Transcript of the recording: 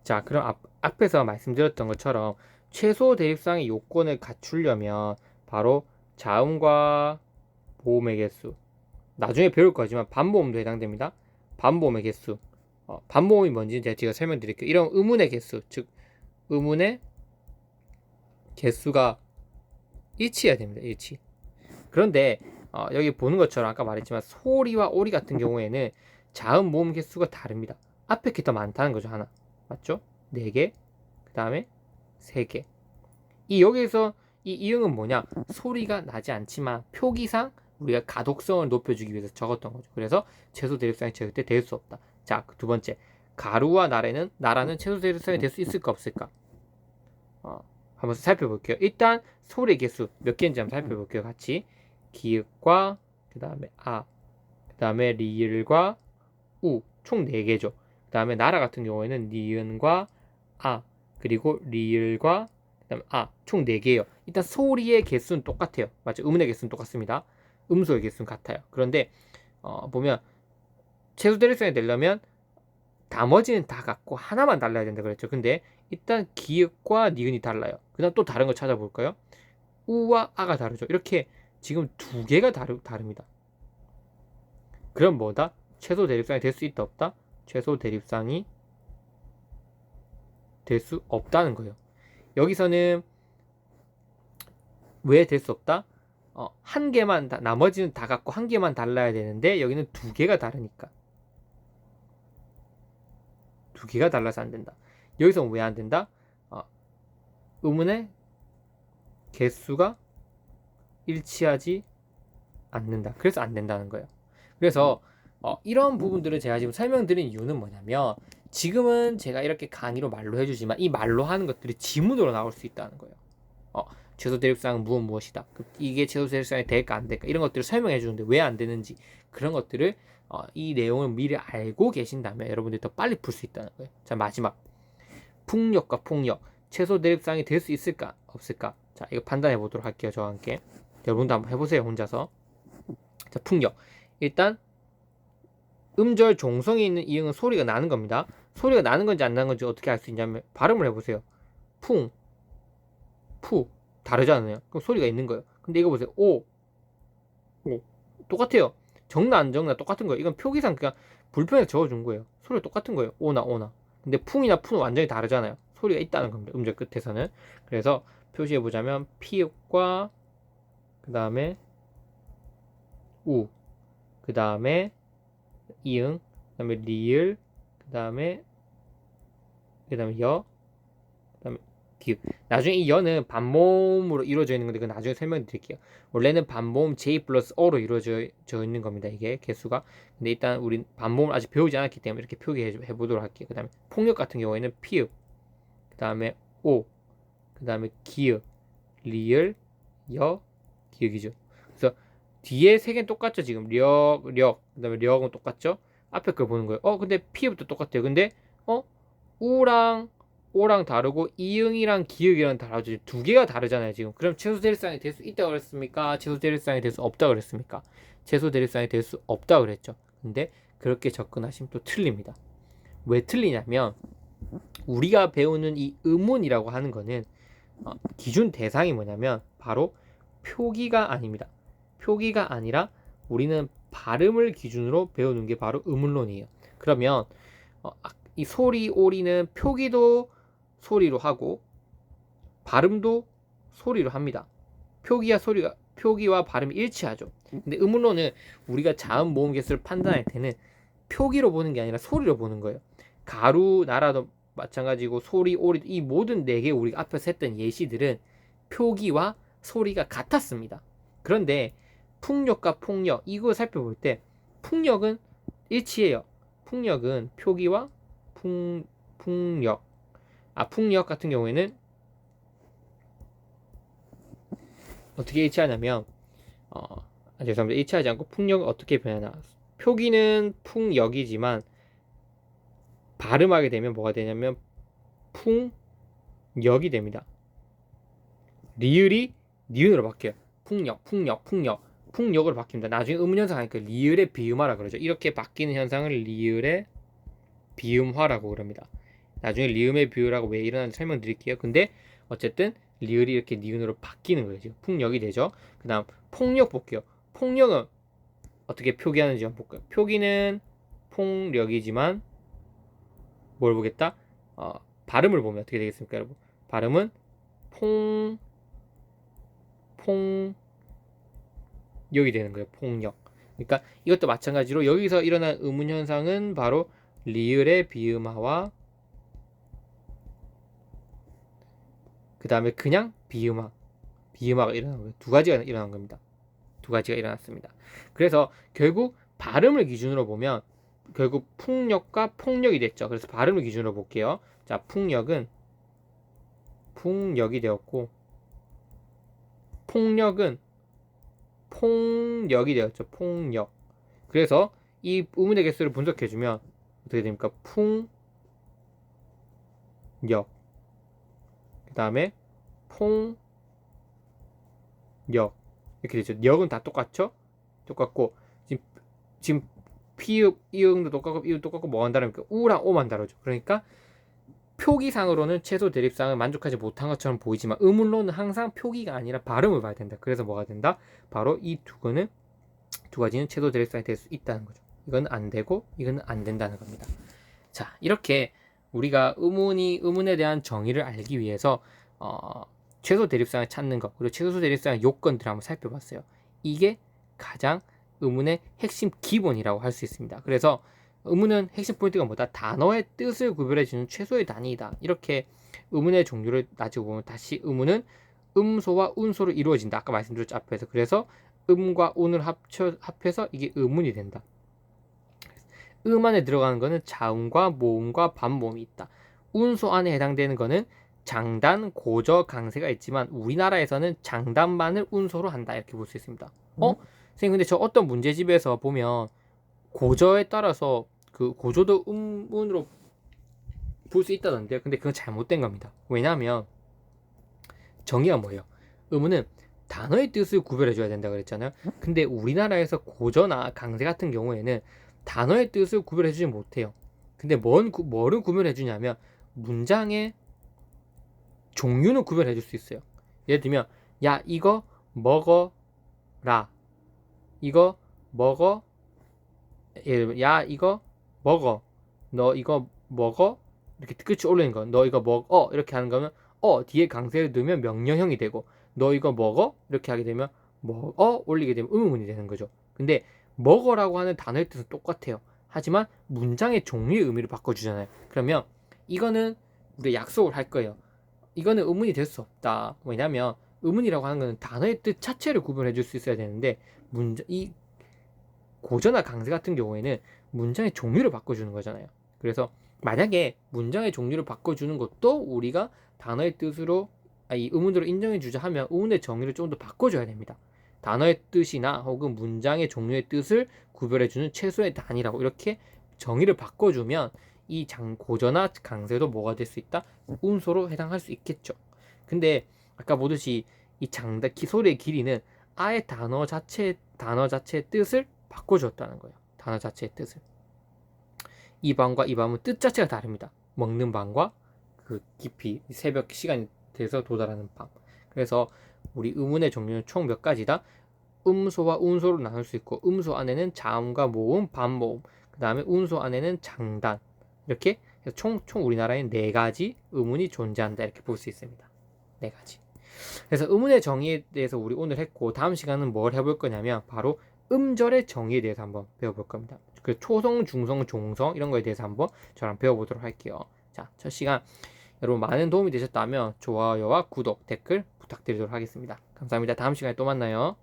자, 그럼 앞에서 말씀드렸던 것처럼 최소 대립상의 요건을 갖추려면 바로 자음과 모음의 개수, 나중에 배울 거지만 반모음도 해당됩니다. 반모음의 개수, 반모음이 뭔지 제가 설명드릴게요. 이런 의문의 개수, 즉 의문의 개수가 일치해야 됩니다. 일치. 그런데 여기 보는 것처럼 아까 말했지만 소리와 오리 같은 경우에는 자음 모음 개수가 다릅니다. 앞에 게 더 많다는 거죠. 하나 맞죠? 4개, 그 다음에 3개. 여기서 이 이응은 뭐냐? 소리가 나지 않지만 표기상 우리가 가독성을 높여주기 위해서 적었던 거죠. 그래서 최소 대립상이 절대 될 수 없다. 자, 두 번째, 가루와 나라는 최소 대립상이 될 수 있을까 없을까? 한번 살펴볼게요. 일단 소리 개수 몇 개인지 한번 살펴볼게요. 같이 기읍과 그 다음에 그 다음에 리을과 총 4개죠. 그 다음에 나라 같은 경우에는 니은과 그리고 리을과 그 다음에 총 4개예요. 일단 소리의 개수는 똑같아요. 맞죠? 음운의 개수는 똑같습니다. 음소의 개수는 같아요. 그런데 보면 최소 대립성이 되려면 나머지는 다 같고 하나만 달라야 된다 그랬죠. 근데 일단 기읍과 니은이 달라요. 그 다음 또 다른 거 찾아볼까요? 우와 아가 다르죠. 이렇게 지금 2개가 다릅니다. 그럼 뭐다? 최소 대립상이 될 수 있다 없다? 최소 대립상이 될 수 없다는 거예요. 여기서는 왜 될 수 없다? 한 개만 나머지는 다 같고 한 개만 달라야 되는데 여기는 2개가 다르니까 2개가 달라서 안 된다. 여기서 왜 안 된다? 의문의 개수가 일치하지 않는다. 그래서 안 된다는 거예요. 그래서 이런 부분들을 제가 지금 설명드린 이유는 뭐냐면 지금은 제가 이렇게 강의로 말로 해주지만 이 말로 하는 것들이 지문으로 나올 수 있다는 거예요. 최소 대립상은 무엇이다. 이게 최소 대립상이 될까 안 될까 이런 것들을 설명해 주는데 왜 안 되는지 그런 것들을 이 내용을 미리 알고 계신다면 여러분들이 더 빨리 풀 수 있다는 거예요. 자, 마지막 풍력과 폭력 최소 대립상이 될 수 있을까 없을까? 자, 이거 판단해 보도록 할게요. 저와 함께 여러분도 한번 해보세요. 혼자서. 자, 풍력 일단 음절 종성이 있는 이응은 소리가 나는 겁니다. 소리가 나는 건지 안 나는 건지 어떻게 알 수 있냐면 발음을 해보세요. 풍, 푸 다르잖아요. 그럼 소리가 있는 거예요. 근데 이거 보세요. 오 똑같아요. 정나 안 정나 똑같은 거예요. 이건 표기상 그냥 불편해서 적어준 거예요. 소리가 똑같은 거예요. 오나. 근데 풍이나 푸는 완전히 다르잖아요. 소리가 있다는 겁니다. 음절 끝에서는. 그래서 표시해 보자면 피읍과 그 다음에 그 다음에 이응, 그 다음에 리을, 그 다음에 그 다음에 기읍. 나중에 이 여는 반모음으로 이루어져 있는 건데 그건 나중에 설명드릴게요. 원래는 반모음 J 플러스 O로 이루어져 있는 겁니다. 이게 개수가. 근데 일단 우린 반모음을 아직 배우지 않았기 때문에 이렇게 표기해 보도록 할게요. 그 다음에 폭력 같은 경우에는 피읍, 그 다음에 오, 그 다음에 기읍, 리을, 기읍이죠. 그래서 뒤에 3개는 똑같죠. 지금 그 다음에 력은 똑같죠. 앞에 걸 보는 거예요. 근데 피읍도 똑같아요. 근데 우랑 오랑 다르고 이응이랑 기읍이랑 다르죠. 2개가 다르잖아요. 지금 그럼 최소 대립상이 될 수 있다고 그랬습니까? 최소 대립상이 될 수 없다고 그랬습니까? 최소 대립상이 될 수 없다고 그랬죠. 근데 그렇게 접근하시면 또 틀립니다. 왜 틀리냐면 우리가 배우는 이 음운이라고 하는 거는 기준 대상이 뭐냐면 바로 표기가 아닙니다. 표기가 아니라 우리는 발음을 기준으로 배우는 게 바로 음운론이에요. 그러면 이 소리 오리는 표기도 소리로 하고 발음도 소리로 합니다. 표기와 발음이 일치하죠. 근데 음운론은 우리가 자음 모음 개수를 판단할 때는 표기로 보는 게 아니라 소리로 보는 거예요. 가루 나라도 마찬가지고 소리 오리 이 모든 4개 우리가 앞에서 했던 예시들은 표기와 소리가 같았습니다. 그런데 풍력과 폭력 이거 살펴볼 때 풍력은 일치해요. 풍력은 표기와 풍력 풍력 같은 경우에는 어떻게 일치하냐면 죄송합니다. 일치하지 않고 풍력은 어떻게 변하나 표기는 풍역이지만 발음하게 되면 뭐가 되냐면 풍역이 됩니다. 리을이 니은으로 바뀌어요. 풍력으로 바뀝니다. 나중에 음운현상 하니까 리을의 비음화라 그러죠. 이렇게 바뀌는 현상을 리을의 비음화라고 그럽니다. 나중에 리음의 비유라고 왜 일어나는지 설명드릴게요. 근데 어쨌든 리을이 이렇게 니은으로 바뀌는 거예요. 지금 풍력이 되죠. 그 다음 폭력 볼게요. 폭력은 어떻게 표기하는지 한번 볼까요? 표기는 폭력이지만 뭘 보겠다? 발음을 보면 어떻게 되겠습니까, 여러분? 발음은 폭력이 되는 거예요. 폭력. 그러니까 이것도 마찬가지로 여기서 일어난 의문 현상은 바로 리을의 비음화와 그 다음에 그냥 비음화가 일어난 거예요. 두 가지가 일어난 겁니다. 두 가지가 일어났습니다. 그래서 결국 발음을 기준으로 보면 결국 풍력과 폭력이 됐죠. 그래서 발음을 기준으로 볼게요. 자, 풍력은 풍력이 되었고 폭력은 폭력이 되었죠. 폭력. 그래서 이 의문의 개수를 분석해주면 어떻게 됩니까? 풍력. 그 다음에 폭력. 이렇게 되죠. 력은 다 똑같죠? 똑같고 지금 피읍, 이응도 똑같고 이응 똑같고 뭐가 다릅니까? 우랑 오만 다르죠. 그러니까 표기상으로는 최소 대립상을 만족하지 못한 것처럼 보이지만 의문론은 항상 표기가 아니라 발음을 봐야 된다. 그래서 뭐가 된다? 바로 이 두 가지는 최소 대립상이 될 수 있다는 거죠. 이건 안 되고 이건 안 된다는 겁니다. 자, 이렇게 우리가 의문에 대한 정의를 알기 위해서 최소 대립상을 찾는 것 그리고 최소 대립상의 요건들을 한번 살펴봤어요. 이게 가장 의문의 핵심 기본이라고 할 수 있습니다. 그래서 의문은 핵심 포인트가 뭐다? 단어의 뜻을 구별해주는 최소의 단위이다. 이렇게 의문의 종류를 나중에 보면 다시 의문은 음소와 운소로 이루어진다. 아까 말씀드렸죠, 앞에서. 그래서 음과 운을 합해서 이게 의문이 된다. 음 안에 들어가는 거는 자음과 모음과 반모음이 있다. 운소 안에 해당되는 거는 장단, 고저, 강세가 있지만 우리나라에서는 장단만을 운소로 한다. 이렇게 볼 수 있습니다. 선생님, 근데 저 어떤 문제집에서 보면 고저에 따라서 그 고저도 음운으로 볼 수 있다던데요. 근데 그건 잘못된 겁니다. 왜냐하면 정의가 뭐예요? 음운은 단어의 뜻을 구별해줘야 된다 그랬잖아요. 근데 우리나라에서 고저나 강세 같은 경우에는 단어의 뜻을 구별해주지 못해요. 근데 뭐를 구별해주냐면 문장의 종류는 구별해줄 수 있어요. 예를 들면 야 이거 먹어라, 이거 먹어, 야 이거 먹어, 너 이거 먹어, 이렇게 끝이 올리는 거, 너 이거 먹어 이렇게 하는 거면 뒤에 강세를 두면 명령형이 되고, 너 이거 먹어 이렇게 하게 되면 먹어 올리게 되면 의문문이 되는 거죠. 근데 먹어라고 하는 단어의 뜻은 똑같아요. 하지만 문장의 종류의 의미를 바꿔주잖아요. 그러면 이거는 우리가 약속을 할 거예요. 이거는 의문이 될 수 없다. 왜냐면 의문이라고 하는 거는 단어의 뜻 자체를 구별해 줄 수 있어야 되는데 이 고저나 강세 같은 경우에는 문장의 종류를 바꿔주는 거잖아요. 그래서 만약에 문장의 종류를 바꿔주는 것도 우리가 단어의 뜻으로 이 의문으로 인정해주자 하면 의문의 정의를 좀 더 바꿔줘야 됩니다. 단어의 뜻이나 혹은 문장의 종류의 뜻을 구별해주는 최소의 단위라고 이렇게 정의를 바꿔주면 이 고저나 강세도 뭐가 될 수 있다? 운소로 해당할 수 있겠죠. 근데 아까 보듯이 이 소리의 길이는 아예 단어 자체의 뜻을 바꿔줬다는 거예요. 단어 자체의 뜻을. 이 밤과 이 밤은 뜻 자체가 다릅니다. 먹는 밤과 그 깊이 새벽 시간이 돼서 도달하는 밤. 그래서 우리 의문의 종류는 총 몇 가지다? 음소와 운소로 나눌 수 있고 음소 안에는 자음과 모음, 반모음, 그 다음에 운소 안에는 장단, 이렇게 총 우리나라에 4가지 의문이 존재한다 이렇게 볼 수 있습니다. 4가지. 그래서 의문의 정의에 대해서 우리 오늘 했고 다음 시간은 뭘 해볼 거냐면 바로 음절의 정의에 대해서 한번 배워볼 겁니다. 그 초성, 중성, 종성 이런 거에 대해서 한번 저랑 배워보도록 할게요. 자, 첫 시간 여러분 많은 도움이 되셨다면 좋아요와 구독, 댓글 부탁드리도록 하겠습니다. 감사합니다. 다음 시간에 또 만나요.